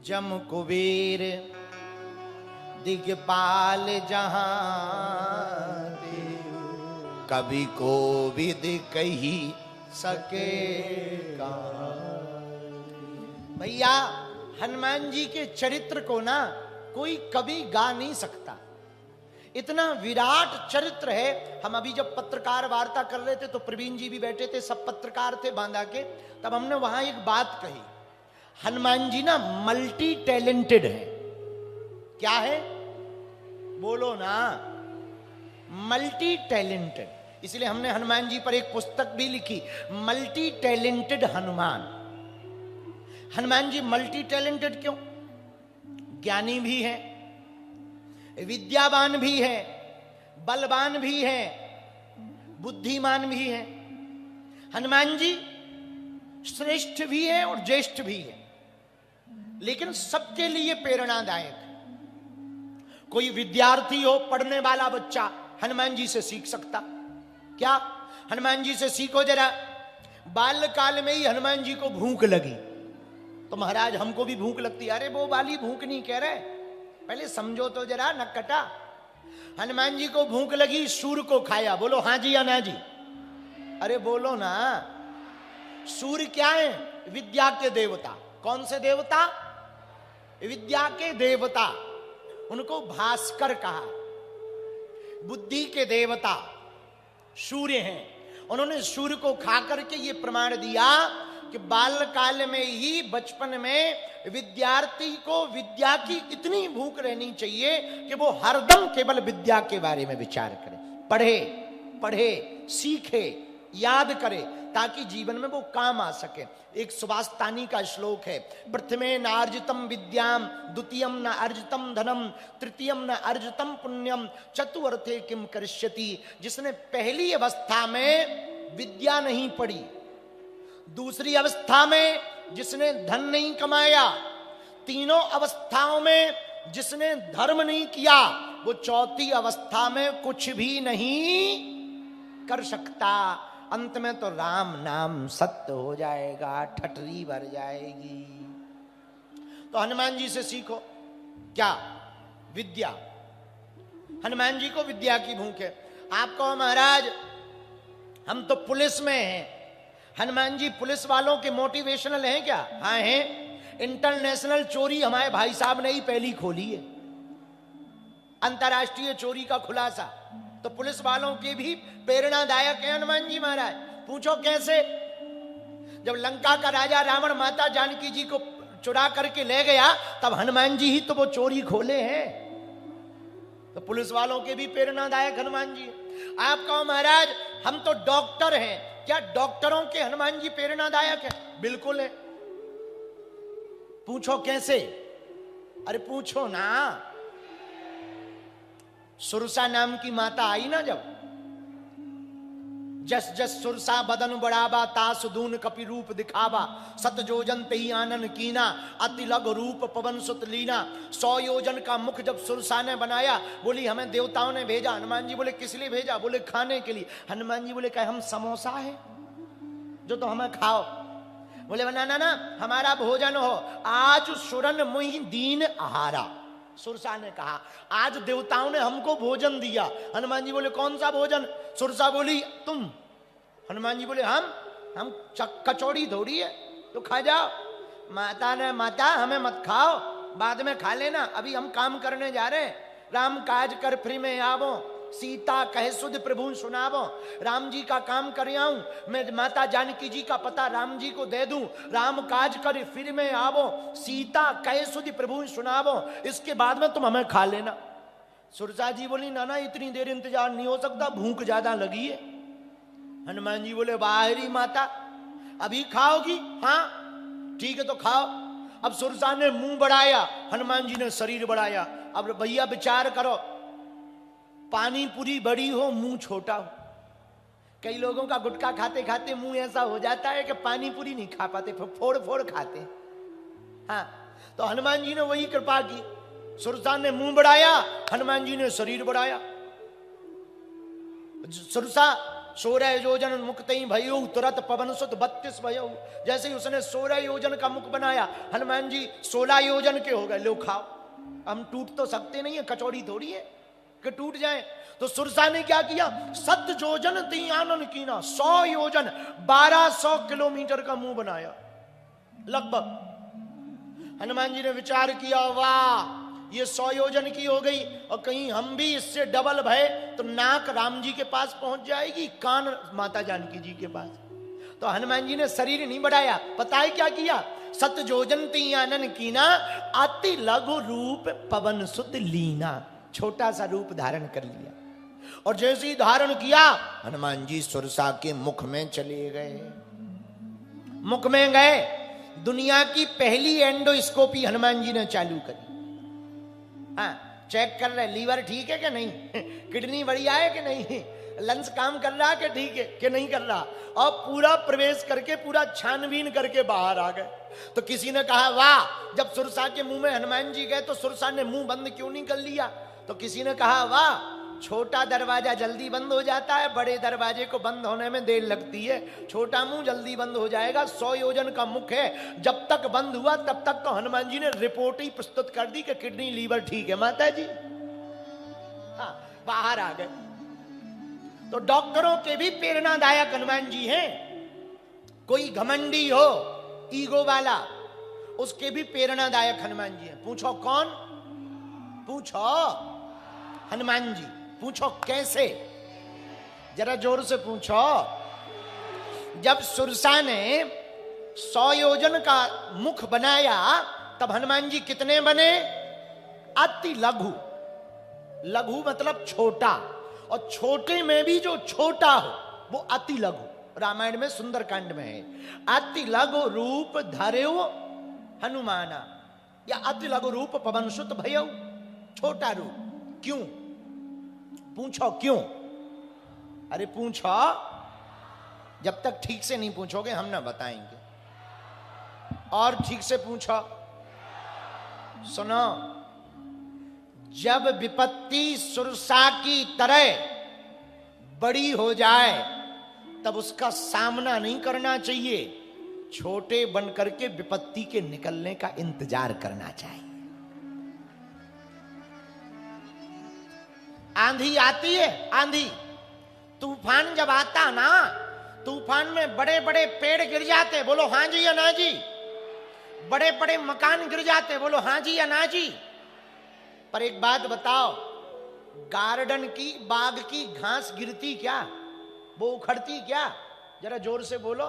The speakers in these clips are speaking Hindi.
जम कुबेर दिगपाल जहां देव, कवि को विद कही सकेगा। भैया हनुमान जी के चरित्र को ना कोई कवि गा नहीं सकता, इतना विराट चरित्र है। हम अभी जब पत्रकार वार्ता कर रहे थे तो प्रवीण जी भी बैठे थे, सब पत्रकार थे बांदा के, तब हमने वहां एक बात कही, हनुमान जी ना मल्टी टैलेंटेड है। क्या है बोलो ना, मल्टी टैलेंटेड। इसलिए हमने हनुमान जी पर एक पुस्तक भी लिखी, multi talented Hanuman. Hanuman ji multi talented क्यों? ज्ञानी भी है, विद्यावान भी है, बलवान भी है, बुद्धिमान भी है। हनुमान जी श्रेष्ठ भी है और ज्येष्ठ भी है, लेकिन सबके लिए प्रेरणादायक। कोई विद्यार्थी हो, पढ़ने वाला बच्चा हनुमान जी से सीख सकता। क्या? हनुमान जी से सीखो जरा। बाल्यकाल में ही हनुमान जी को भूख लगी, तो महाराज हमको भी भूख लगती है। अरे वो वाली भूख नहीं कह रहे, पहले समझो तो जरा नक्कटा। हनुमान जी को भूख लगी, सूर को खाया। बोलो हाँ जी या ना जी? अरे बोलो ना। सूर्य क्या है? विद्या के देवता। कौन से देवता? विद्या के देवता। उनको भास्कर कहा। बुद्धि के देवता सूर्य हैं। उन्होंने सूर्य को खा करके ये प्रमाण दिया कि बाल्यकाल में ही, बचपन में विद्यार्थी को विद्या की इतनी भूख रहनी चाहिए कि वो हरदम केवल विद्या के बारे में विचार करे, पढ़े पढ़े, सीखे, याद करे, ताकि जीवन में वो काम आ सके। एक सुभाषतानी का श्लोक है, प्रथमे न अर्जितम विद्याम, द्वितीयम न अर्जितम धनम, तृतीयम न अर्जितम पुण्यम, चतुर्थे किम करिष्यति। जिसने पहली अवस्था में विद्या नहीं पढ़ी, दूसरी अवस्था में जिसने धन नहीं कमाया, तीनों अवस्थाओं में जिसने धर्म नहीं किया, वो चौथी अवस्था में कुछ भी नहीं कर सकता। अंत में तो राम नाम सत्य हो जाएगा, ठटरी भर जाएगी। तो हनुमान जी से सीखो। क्या? विद्या। हनुमान जी को विद्या की भूख है। आप कहो महाराज हम तो पुलिस में हैं, हनुमान जी पुलिस वालों के मोटिवेशनल हैं क्या? हाँ हैं। इंटरनेशनल चोरी हमारे भाई साहब ने ही पहली खोली है, अंतरराष्ट्रीय चोरी का खुलासा। तो पुलिस वालों के भी प्रेरणादायक है हनुमान जी महाराज। पूछो कैसे? जब लंका का राजा रावण माता जानकी जी को चुरा करके ले गया, तब हनुमान जी ही तो वो चोरी खोले हैं। तो पुलिस वालों के भी प्रेरणादायक हनुमान जी। आप कहो महाराज हम तो डॉक्टर हैं, क्या डॉक्टरों के हनुमान जी प्रेरणादायक है? बिल्कुल है। पूछो कैसे? अरे पूछो ना। सुरसा नाम की माता आई ना, जब जस जस सुरसा बदन बढ़ावा, तास दून कपि रूप दिखावा, सत जोजन तही आनन कीना, अति लघ रूप पवन सुत लीना। 100 योजन का मुख जब सुरसा ने बनाया, बोली हमें देवताओं ने भेजा। हनुमान जी बोले किस लिए भेजा? बोले खाने के लिए। हनुमान जी बोले क्या हम समोसा है जो तो हमें खाओ? बोले ना ना ना, हमारा भोजन हो। आज सुरन मुहि दीन आहारा। सुरसा ने कहा आज देवताओं ने हमको भोजन दिया। हनुमान जी बोले कौन सा भोजन? सुरसा बोली तुम। हनुमान जी बोले हम कचौड़ी थोड़ी है तो खा जाओ। माता ने माता हमें मत खाओ, बाद में खा लेना, अभी हम काम करने जा रहे हैं। राम काज कर फ्री में आवो, सीता कहे सुध प्रभु सुनावो। राम जी का काम कर आऊं, मैं माता जानकी जी का पता राम जी को दे दूं। राम काज कर फिर में आवो, सीता कहे सुध प्रभु सुनावो, इसके बाद में तुम हमें खा लेना। सुरसा जी बोली ना ना इतनी देर इंतजार नहीं हो सकता, भूख ज्यादा लगी है। हनुमान जी बोले बाहरी माता अभी खाओगी? हाँ ठीक है तो खाओ। अब सुरसा ने मुंह बढ़ाया, हनुमान जी ने शरीर बढ़ाया। अब भैया विचार करो, पानी पूरी बड़ी हो मुंह छोटा हो। कई लोगों का गुटखा खाते खाते मुंह ऐसा हो जाता है कि पानी पूरी नहीं खा पाते, फोड़ फोड़ खाते। हाँ तो हनुमान जी ने वही कृपा की, सुरसा ने मुंह बढ़ाया, हनुमान जी ने शरीर बढ़ाया। सुरसा 16 योजन मुक्तई भयो तुरत पवन सुत 32 भयो। जैसे ही उसने 16 योजन का मुख बनाया, हनुमान जी 16 योजन के हो गए। लो खाओ। हम टूट तो सकते नहीं है, कचौड़ी थोड़ी है कि टूट जाए। तो सुरसा ने क्या किया, 7 योजन ती आनन कीना, 100 योजन 1200 किलोमीटर का मुंह बनाया लगभग। हनुमान जी ने विचार किया, वाह ये 100 योजन की हो गई, और कहीं हम भी इससे डबल भय तो नाक राम जी के पास पहुंच जाएगी, कान माता जानकी जी के पास। तो हनुमान जी ने शरीर नहीं बढ़ाया, पता है क्या किया, 7 योजन ती आनन कीना, अति लघु रूप पवन सुत लीना, छोटा सा रूप धारण कर लिया। और जैसे ही धारण किया, हनुमान जी सुरसा के मुख में चले गए। मुख में गए, दुनिया की पहली एंडोस्कोपी हनुमान जी ने चालू करी। हाँ, चेक कर रहे लीवर ठीक है कि नहीं, किडनी बढ़िया है कि नहीं, लंग्स काम कर रहा कि ठीक है कि नहीं कर रहा, और पूरा प्रवेश करके पूरा छानबीन करके बाहर आ गए। तो किसी ने कहा, वाह जब सुरसा के मुंह में हनुमान जी गए तो सुरसा ने मुंह बंद क्यों नहीं कर लिया। तो किसी ने कहा, वाह छोटा दरवाजा जल्दी बंद हो जाता है, बड़े दरवाजे को बंद होने में देर लगती है, छोटा मुंह जल्दी बंद हो जाएगा। 100 योजन का मुख है, जब तक बंद हुआ तब तक तो हनुमान जी ने रिपोर्ट ही प्रस्तुत कर दी कि किडनी लीवर ठीक है माता जी। हाँ, बाहर आ गए। तो डॉक्टरों के भी प्रेरणादायक हनुमान जी हैं। कोई घमंडी हो, ईगो वाला, उसके भी प्रेरणादायक हनुमान जी हैं। पूछो कौन, पूछो हनुमान जी। पूछो कैसे, जरा जोर से पूछो। जब सुरसा ने 100 योजन का मुख बनाया, तब हनुमान जी कितने बने, अति लघु। लघु मतलब छोटा, और छोटे में भी जो छोटा हो वो अति लघु। रामायण में सुंदरकांड में है, अति लघु रूप धर्यो हनुमाना, या अति लघु रूप पवन सुत भयो, छोटा रूप। क्यों, पूछो क्यों, अरे पूछो, जब तक ठीक से नहीं पूछोगे हम ना बताएंगे। और ठीक से पूछो, सुनो, जब विपत्ति सुरसा की तरह बड़ी हो जाए तब उसका सामना नहीं करना चाहिए, छोटे बनकर के विपत्ति के निकलने का इंतजार करना चाहिए। आंधी आती है, आंधी तूफान जब आता ना, तूफान में बड़े बड़े पेड़ गिर जाते, बोलो हां जी या ना जी। बड़े बड़े मकान गिर जाते, बोलो हां जी या ना जी। पर एक बात बताओ, गार्डन की, बाग की घास गिरती क्या, वो उखड़ती क्या, जरा जोर से बोलो।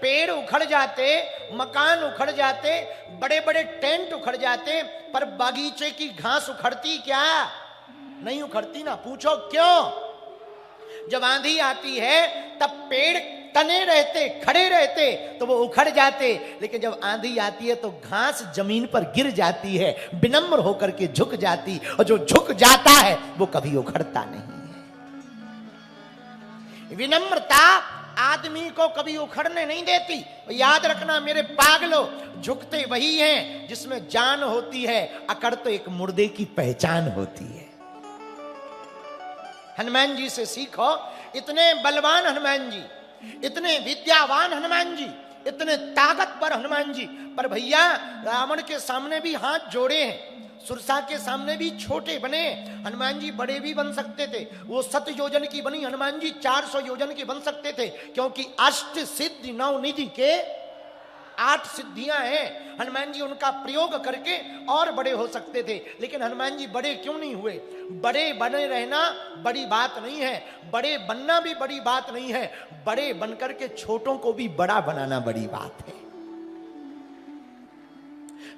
पेड़ उखड़ जाते, मकान उखड़ जाते, बड़े बड़े टेंट उखड़ जाते, पर बागीचे की घास उखड़ती क्या, नहीं उखड़ती ना। पूछो क्यों। जब आंधी आती है तब पेड़ तने रहते, खड़े रहते, तो वो उखड़ जाते, लेकिन जब आंधी आती है तो घास जमीन पर गिर जाती है, विनम्र होकर के झुक जाती, और जो झुक जाता है वो कभी उखड़ता नहीं है। विनम्रता आदमी को कभी उखड़ने नहीं देती। याद रखना मेरे पागलों, झुकते वही हैं जिसमें जान होती है, अकड़ तो एक मुर्दे की पहचान होती है। हनुमान जी से सीखो। इतने बलवान हनुमान जी, इतने विद्यावान हनुमान जी, इतने ताकतवर हनुमान जी, पर भैया रावण के सामने भी हाथ जोड़े हैं, सुरसा के सामने भी छोटे बने। हनुमान जी बड़े भी बन सकते थे, वो 7 योजन की बनी, हनुमान जी 400 योजन के बन सकते थे, क्योंकि अष्ट सिद्धि 9 निधि के 8 सिद्धियां हैं। हनुमान जी उनका प्रयोग करके और बड़े हो सकते थे, लेकिन हनुमान जी बड़े क्यों नहीं हुए। बड़े बने रहना बड़ी बात नहीं है, बड़े बनना भी बड़ी बात नहीं है, बड़े बनकर के छोटों को भी बड़ा बनाना बड़ी बात है।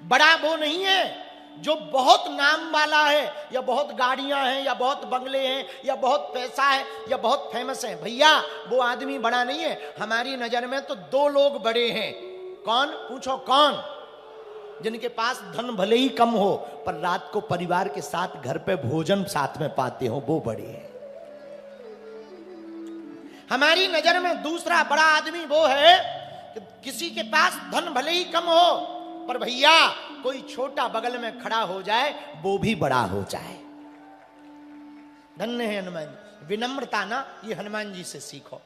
बड़ा वो नहीं है जो बहुत नाम वाला है, या बहुत गाड़ियां हैं, या बहुत बंगले हैं, या बहुत पैसा है, या बहुत फेमस है। भैया वो आदमी बड़ा नहीं है। हमारी नजर में तो 2 लोग बड़े हैं। कौन, पूछो कौन। जिनके पास धन भले ही कम हो, पर रात को परिवार के साथ घर पे भोजन साथ में पाते हो, वो बड़े हैं। हमारी नजर में दूसरा बड़ा आदमी वो है कि किसी के पास धन भले ही कम हो, पर भैया कोई छोटा बगल में खड़ा हो जाए, वो भी बड़ा हो जाए। धन्य है हनुमान जी। विनम्रता ना, ये हनुमान जी से सीखो।